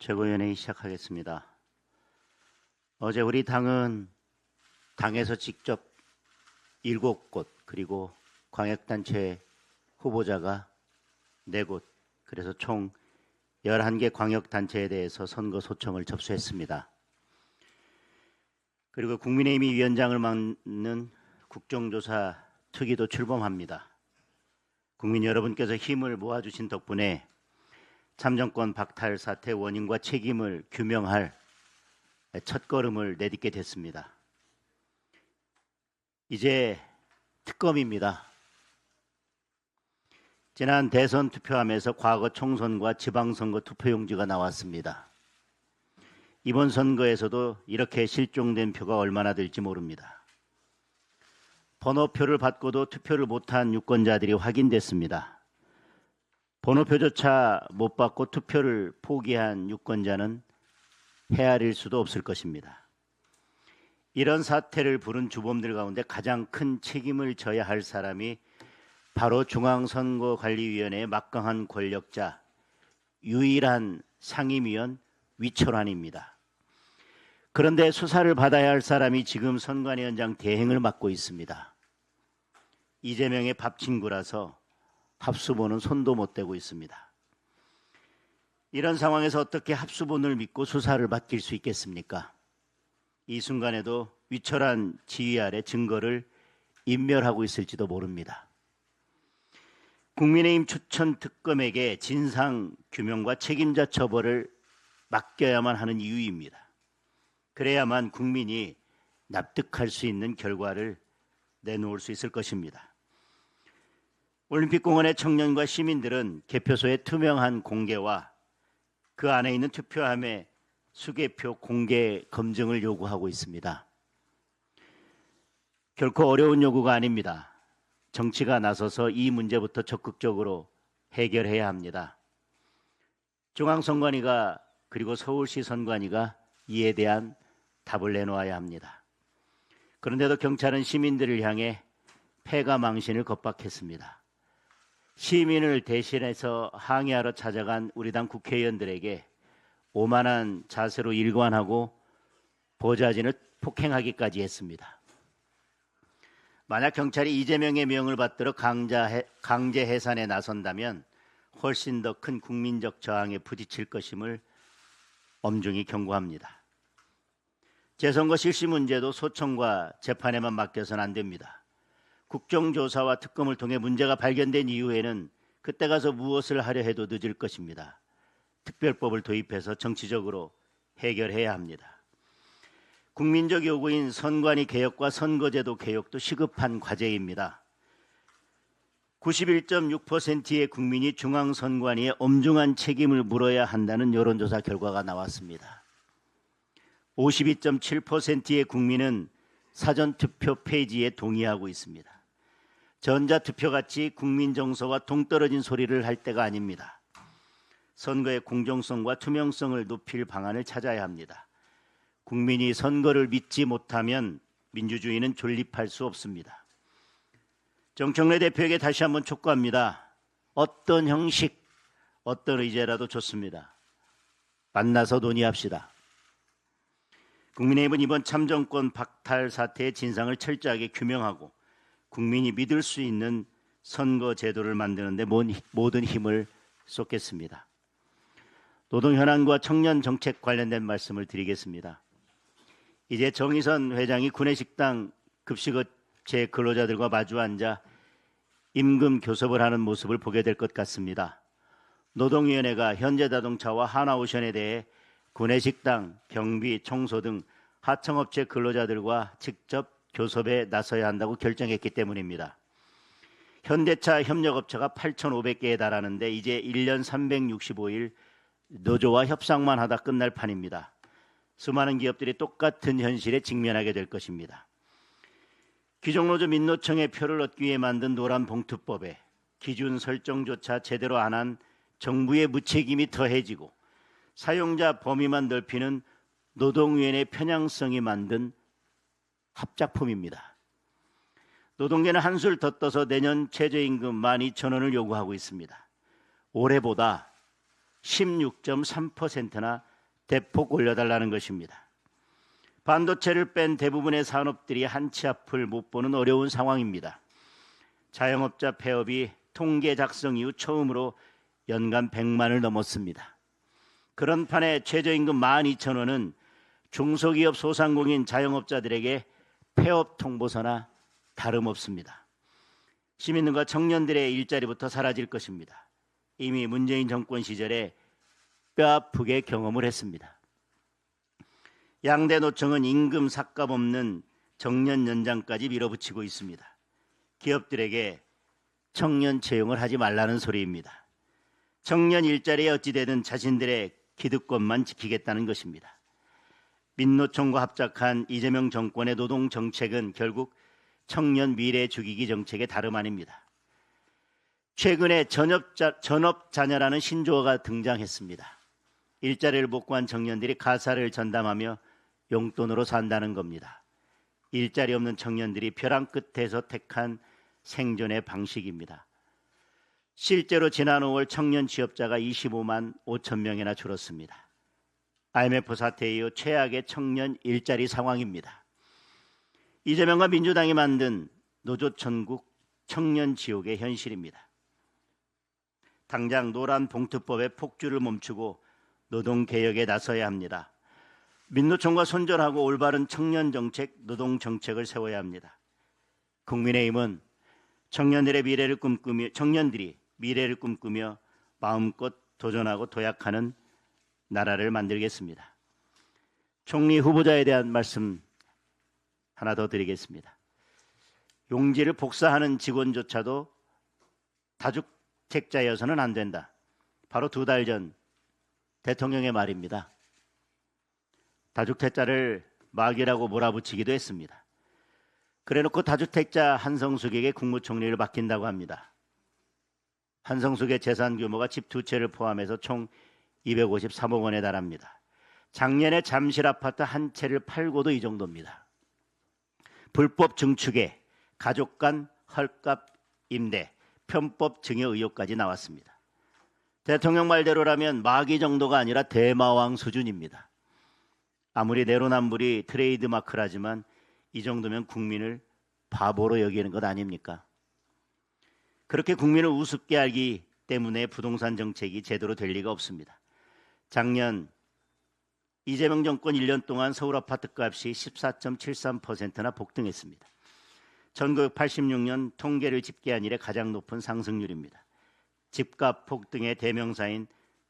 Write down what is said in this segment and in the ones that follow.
최고위원회의 시작하겠습니다. 어제 우리 당은 당에서 직접 7곳 그리고 광역단체 후보자가 4곳 그래서 총 11개 광역단체에 대해서 선거 소청을 접수했습니다. 그리고 국민의힘이 위원장을 맡는 국정조사 특위도 출범합니다. 국민 여러분께서 힘을 모아주신 덕분에 참정권 박탈 사태 원인과 책임을 규명할 첫걸음을 내딛게 됐습니다. 이제 특검입니다. 지난 대선 투표함에서 과거 총선과 지방선거 투표용지가 나왔습니다. 이번 선거에서도 이렇게 실종된 표가 얼마나 될지 모릅니다. 번호표를 받고도 투표를 못한 유권자들이 확인됐습니다. 번호표조차 못 받고 투표를 포기한 유권자는 헤아릴 수도 없을 것입니다. 이런 사태를 부른 주범들 가운데 가장 큰 책임을 져야 할 사람이 바로 중앙선거관리위원회의 막강한 권력자, 유일한 상임위원 위철환입니다. 그런데 수사를 받아야 할 사람이 지금 선관위원장 대행을 맡고 있습니다. 이재명의 밥친구라서 합수본은 손도 못 대고 있습니다. 이런 상황에서 어떻게 합수본을 믿고 수사를 맡길 수 있겠습니까? 이 순간에도 위철한 지휘 아래 증거를 인멸하고 있을지도 모릅니다. 국민의힘 추천 특검에게 진상 규명과 책임자 처벌을 맡겨야만 하는 이유입니다. 그래야만 국민이 납득할 수 있는 결과를 내놓을 수 있을 것입니다. 올림픽공원의 청년과 시민들은 개표소의 투명한 공개와 그 안에 있는 투표함의 수개표 공개 검증을 요구하고 있습니다. 결코 어려운 요구가 아닙니다. 정치가 나서서 이 문제부터 적극적으로 해결해야 합니다. 중앙선관위가 그리고 서울시 선관위가 이에 대한 답을 내놓아야 합니다. 그런데도 경찰은 시민들을 향해 패가 망신을 겁박했습니다. 시민을 대신해서 항의하러 찾아간 우리 당 국회의원들에게 오만한 자세로 일관하고 보좌진을 폭행하기까지 했습니다. 만약 경찰이 이재명의 명을 받들어 강제 해산에 나선다면 훨씬 더 큰 국민적 저항에 부딪힐 것임을 엄중히 경고합니다. 재선거 실시 문제도 소청과 재판에만 맡겨서는 안 됩니다. 국정조사와 특검을 통해 문제가 발견된 이후에는 그때 가서 무엇을 하려 해도 늦을 것입니다. 특별법을 도입해서 정치적으로 해결해야 합니다. 국민적 요구인 선관위 개혁과 선거제도 개혁도 시급한 과제입니다. 91.6%의 국민이 중앙선관위에 엄중한 책임을 물어야 한다는 여론조사 결과가 나왔습니다. 52.7%의 국민은 사전투표 폐지에 동의하고 있습니다. 전자투표같이 국민 정서와 동떨어진 소리를 할 때가 아닙니다. 선거의 공정성과 투명성을 높일 방안을 찾아야 합니다. 국민이 선거를 믿지 못하면 민주주의는 존립할 수 없습니다. 정청래 대표에게 다시 한번 촉구합니다. 어떤 형식, 어떤 의제라도 좋습니다. 만나서 논의합시다. 국민의힘은 이번 참정권 박탈 사태의 진상을 철저하게 규명하고 국민이 믿을 수 있는 선거 제도를 만드는 데 모든 힘을 쏟겠습니다. 노동 현안과 청년 정책 관련된 말씀을 드리겠습니다. 이제 정의선 회장이 구내식당 급식업체 근로자들과 마주 앉아 임금 교섭을 하는 모습을 보게 될 것 같습니다. 노동위원회가 현대자동차와 하나오션에 대해 구내식당, 경비, 청소 등 하청업체 근로자들과 직접 교섭에 나서야 한다고 결정했기 때문입니다. 현대차 협력업체가 8,500개에 달하는데 이제 1년 365일 노조와 협상만 하다 끝날 판입니다. 수많은 기업들이 똑같은 현실에 직면하게 될 것입니다. 귀족노조 민노총의 표를 얻기 위해 만든 노란봉투법에 기준 설정조차 제대로 안 한 정부의 무책임이 더해지고 사용자 범위만 넓히는 노동위원회 편향성이 만든 합작품입니다. 노동계는 한술 더 떠서 내년 최저임금 12,000원을 요구하고 있습니다. 올해보다 16.3%나 대폭 올려달라는 것입니다. 반도체를 뺀 대부분의 산업들이 한치 앞을 못 보는 어려운 상황입니다. 자영업자 폐업이 통계 작성 이후 처음으로 연간 100만을 넘었습니다. 그런 판에 최저임금 12,000원은 중소기업 소상공인 자영업자들에게 폐업 통보서나 다름없습니다. 시민들과 청년들의 일자리부터 사라질 것입니다. 이미 문재인 정권 시절에 뼈아프게 경험을 했습니다. 양대 노총은 임금 삭감 없는 정년 연장까지 밀어붙이고 있습니다. 기업들에게 청년 채용을 하지 말라는 소리입니다. 청년 일자리에 어찌되든 자신들의 기득권만 지키겠다는 것입니다. 민노총과 합작한 이재명 정권의 노동 정책은 결국 청년 미래 죽이기 정책의 다름 아닙니다. 최근에 전업자녀라는 신조어가 등장했습니다. 일자리를 복구한 청년들이 가사를 전담하며 용돈으로 산다는 겁니다. 일자리 없는 청년들이 벼랑 끝에서 택한 생존의 방식입니다. 실제로 지난 5월 청년 취업자가 25만 5천 명이나 줄었습니다. IMF 사태 이후 최악의 청년 일자리 상황입니다. 이재명과 민주당이 만든 노조천국 청년 지옥의 현실입니다. 당장 노란봉투법의 폭주를 멈추고 노동개혁에 나서야 합니다. 민노총과 손절하고 올바른 청년정책, 노동정책을 세워야 합니다. 국민의힘은 청년들이 미래를 꿈꾸며 마음껏 도전하고 도약하는 나라를 만들겠습니다. 총리 후보자에 대한 말씀 하나 더 드리겠습니다. 용지를 복사하는 직원조차도 다주택자여서는 안 된다. 바로 2달 전 대통령의 말입니다. 다주택자를 마귀라고 몰아붙이기도 했습니다. 그래놓고 다주택자 한성숙에게 국무총리를 맡긴다고 합니다. 한성숙의 재산 규모가 집 2채를 포함해서 총 253억 원에 달합니다. 작년에 잠실 아파트 한 채를 팔고도 이 정도입니다. 불법 증축에 가족 간 헐값 임대, 편법 증여 의혹까지 나왔습니다. 대통령 말대로라면 마귀 정도가 아니라 대마왕 수준입니다. 아무리 내로남불이 트레이드마크라지만 이 정도면 국민을 바보로 여기는 것 아닙니까? 그렇게 국민을 우습게 알기 때문에 부동산 정책이 제대로 될 리가 없습니다. 작년 이재명 정권 1년 동안 서울 아파트 값이 14.73%나 폭등했습니다. 1986년 통계를 집계한 이래 가장 높은 상승률입니다. 집값 폭등의 대명사인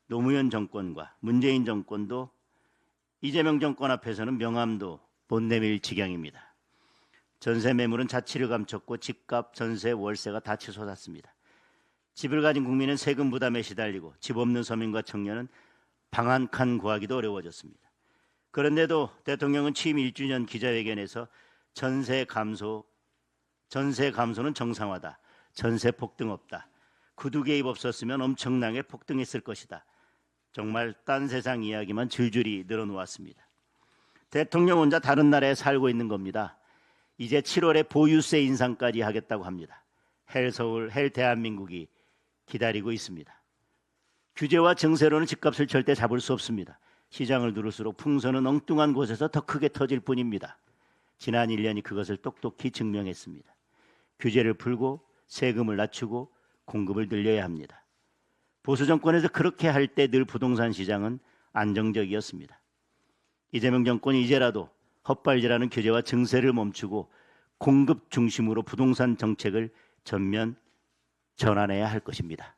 노무현 정권과 문재인 정권도 이재명 정권 앞에서는 명함도 못 내밀 지경입니다. 전세 매물은 자취를 감췄고 집값, 전세, 월세가 다 치솟았습니다. 집을 가진 국민은 세금 부담에 시달리고 집 없는 서민과 청년은 방 한 칸 구하기도 어려워졌습니다. 그런데도 대통령은 취임 1주년 기자회견에서 전세 감소는 정상화다. 전세 폭등 없다. 구두 개입 없었으면 엄청나게 폭등했을 것이다. 정말 딴 세상 이야기만 줄줄이 늘어놓았습니다. 대통령 혼자 다른 나라에 살고 있는 겁니다. 이제 7월에 보유세 인상까지 하겠다고 합니다. 헬 서울, 헬 대한민국이 기다리고 있습니다. 규제와 증세로는 집값을 절대 잡을 수 없습니다. 시장을 누를수록 풍선은 엉뚱한 곳에서 더 크게 터질 뿐입니다. 지난 1년이 그것을 똑똑히 증명했습니다. 규제를 풀고 세금을 낮추고 공급을 늘려야 합니다. 보수 정권에서 그렇게 할 때 늘 부동산 시장은 안정적이었습니다. 이재명 정권이 이제라도 헛발질하는 규제와 증세를 멈추고 공급 중심으로 부동산 정책을 전면 전환해야 할 것입니다.